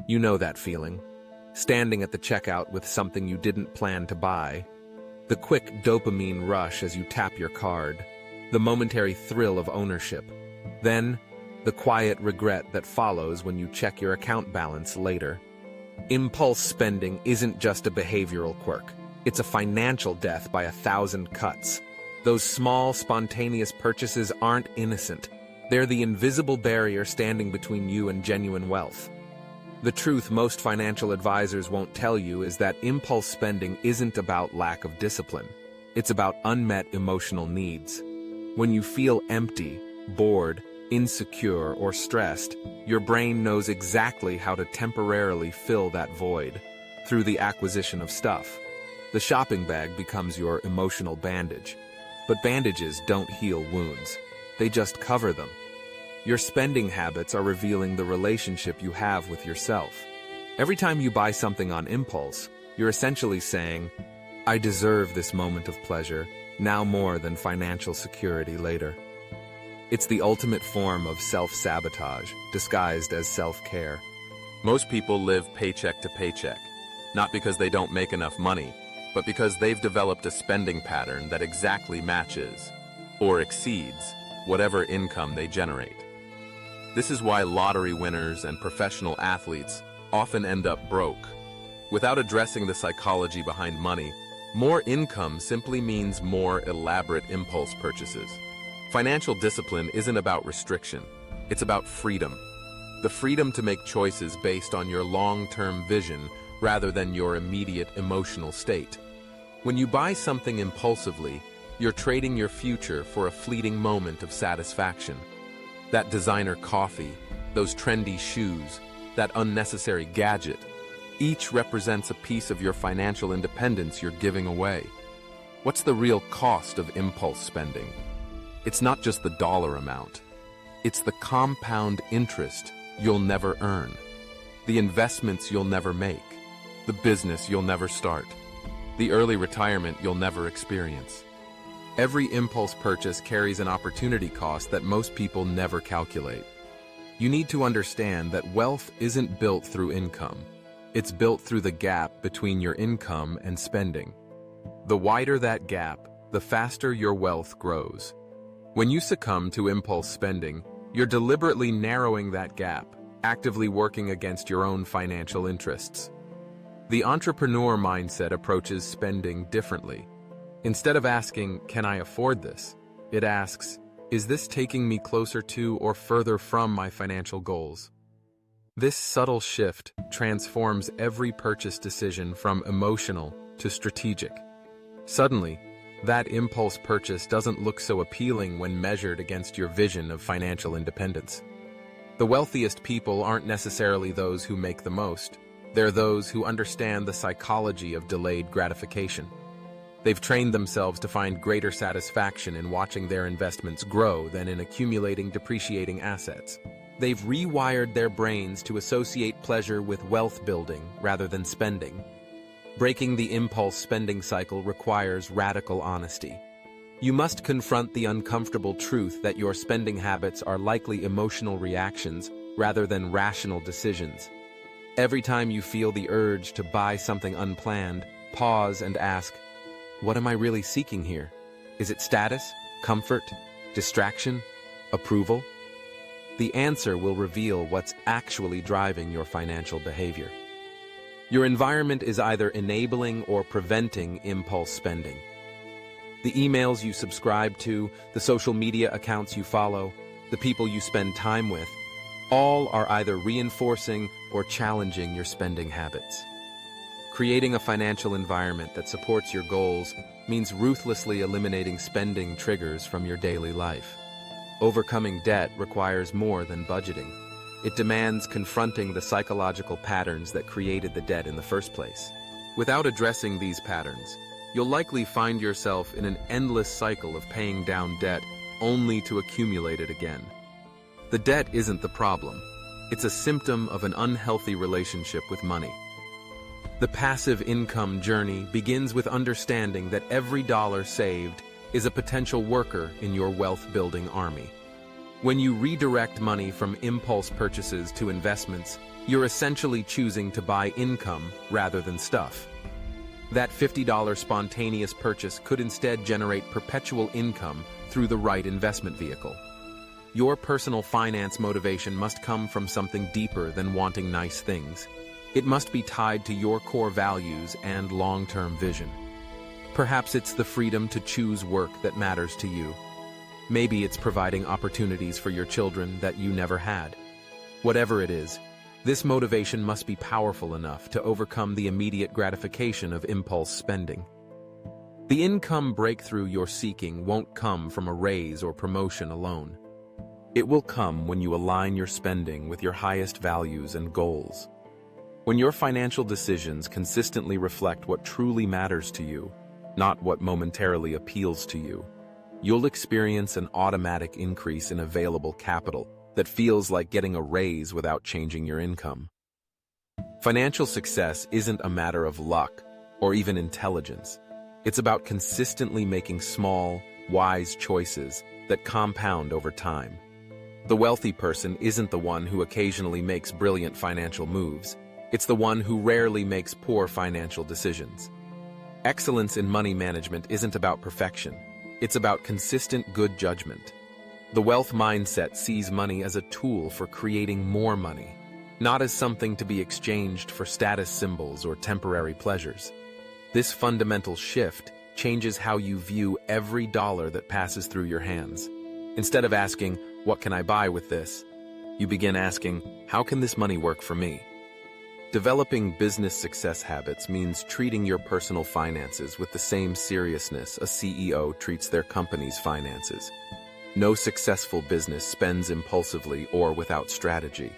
You know that feeling. Standing at the checkout with something you didn't plan to buy. The quick dopamine rush as you tap your card. The momentary thrill of ownership. Then, the quiet regret that follows when you check your account balance later. Impulse spending isn't just a behavioral quirk. It's a financial death by 1,000 cuts. Those small, spontaneous purchases aren't innocent. They're the invisible barrier standing between you and genuine wealth. The truth most financial advisors won't tell you is that impulse spending isn't about lack of discipline. It's about unmet emotional needs. When you feel empty, bored, insecure, or stressed, your brain knows exactly how to temporarily fill that void through the acquisition of stuff. The shopping bag becomes your emotional bandage. But bandages don't heal wounds. They just cover them. Your spending habits are revealing the relationship you have with yourself. Every time you buy something on impulse, you're essentially saying, I deserve this moment of pleasure, now more than financial security later. It's the ultimate form of self-sabotage, disguised as self-care. Most people live paycheck to paycheck, not because they don't make enough money, but because they've developed a spending pattern that exactly matches, or exceeds, whatever income they generate. This is why lottery winners and professional athletes often end up broke. Without addressing the psychology behind money, more income simply means more elaborate impulse purchases. Financial discipline isn't about restriction, it's about freedom. The freedom to make choices based on your long-term vision rather than your immediate emotional state. When you buy something impulsively, you're trading your future for a fleeting moment of satisfaction. That designer coffee, those trendy shoes, that unnecessary gadget, each represents a piece of your financial independence you're giving away. What's the real cost of impulse spending? It's not just the dollar amount. It's the compound interest you'll never earn, the investments you'll never make, the business you'll never start, the early retirement you'll never experience. Every impulse purchase carries an opportunity cost that most people never calculate. You need to understand that wealth isn't built through income. It's built through the gap between your income and spending. The wider that gap, the faster your wealth grows. When you succumb to impulse spending, you're deliberately narrowing that gap, actively working against your own financial interests. The entrepreneur mindset approaches spending differently. Instead of asking, can I afford this? It asks, is this taking me closer to or further from my financial goals? This subtle shift transforms every purchase decision from emotional to strategic. Suddenly, that impulse purchase doesn't look so appealing when measured against your vision of financial independence. The wealthiest people aren't necessarily those who make the most. They're those who understand the psychology of delayed gratification. They've trained themselves to find greater satisfaction in watching their investments grow than in accumulating depreciating assets. They've rewired their brains to associate pleasure with wealth building rather than spending. Breaking the impulse spending cycle requires radical honesty. You must confront the uncomfortable truth that your spending habits are likely emotional reactions rather than rational decisions. Every time you feel the urge to buy something unplanned, pause and ask, what am I really seeking here? Is it status, comfort, distraction, approval? The answer will reveal what's actually driving your financial behavior. Your environment is either enabling or preventing impulse spending. The emails you subscribe to, the social media accounts you follow, the people you spend time with, all are either reinforcing or challenging your spending habits. Creating a financial environment that supports your goals means ruthlessly eliminating spending triggers from your daily life. Overcoming debt requires more than budgeting. It demands confronting the psychological patterns that created the debt in the first place. Without addressing these patterns, you'll likely find yourself in an endless cycle of paying down debt only to accumulate it again. The debt isn't the problem. It's a symptom of an unhealthy relationship with money. The passive income journey begins with understanding that every dollar saved is a potential worker in your wealth-building army. When you redirect money from impulse purchases to investments, you're essentially choosing to buy income rather than stuff. That $50 spontaneous purchase could instead generate perpetual income through the right investment vehicle. Your personal finance motivation must come from something deeper than wanting nice things. It must be tied to your core values and long-term vision. Perhaps it's the freedom to choose work that matters to you. Maybe it's providing opportunities for your children that you never had. Whatever it is, this motivation must be powerful enough to overcome the immediate gratification of impulse spending. The income breakthrough you're seeking won't come from a raise or promotion alone. It will come when you align your spending with your highest values and goals. When your financial decisions consistently reflect what truly matters to you, not what momentarily appeals to you, you'll experience an automatic increase in available capital that feels like getting a raise without changing your income. Financial success isn't a matter of luck or even intelligence. It's about consistently making small, wise choices that compound over time. The wealthy person isn't the one who occasionally makes brilliant financial moves. It's the one who rarely makes poor financial decisions. Excellence in money management isn't about perfection. It's about consistent good judgment. The wealth mindset sees money as a tool for creating more money, not as something to be exchanged for status symbols or temporary pleasures. This fundamental shift changes how you view every dollar that passes through your hands. Instead of asking, "What can I buy with this?" you begin asking, "How can this money work for me?" Developing business success habits means treating your personal finances with the same seriousness a CEO treats their company's finances. No successful business spends impulsively or without strategy.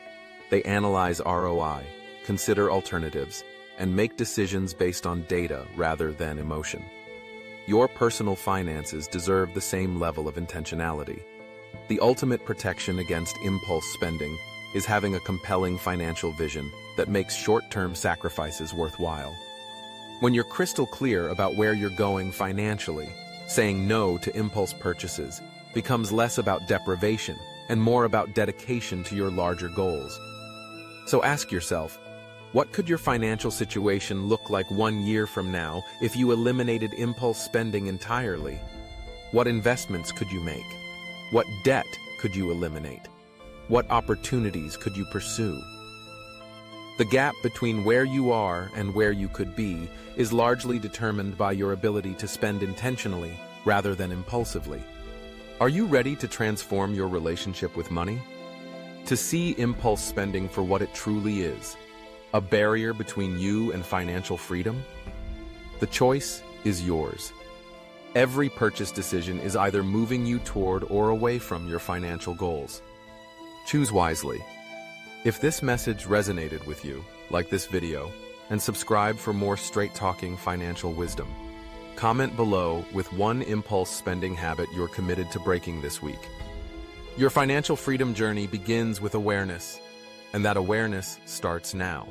They analyze ROI, consider alternatives, and make decisions based on data rather than emotion. Your personal finances deserve the same level of intentionality. The ultimate protection against impulse spending is having a compelling financial vision that makes short-term sacrifices worthwhile. When you're crystal clear about where you're going financially, saying no to impulse purchases becomes less about deprivation and more about dedication to your larger goals. So ask yourself, what could your financial situation look like 1 year from now if you eliminated impulse spending entirely? What investments could you make? What debt could you eliminate? What opportunities could you pursue? The gap between where you are and where you could be is largely determined by your ability to spend intentionally rather than impulsively. Are you ready to transform your relationship with money? To see impulse spending for what it truly is, a barrier between you and financial freedom? The choice is yours. Every purchase decision is either moving you toward or away from your financial goals. Choose wisely. If this message resonated with you, like this video, and subscribe for more straight-talking financial wisdom. Comment below with one impulse spending habit you're committed to breaking this week. Your financial freedom journey begins with awareness, and that awareness starts now.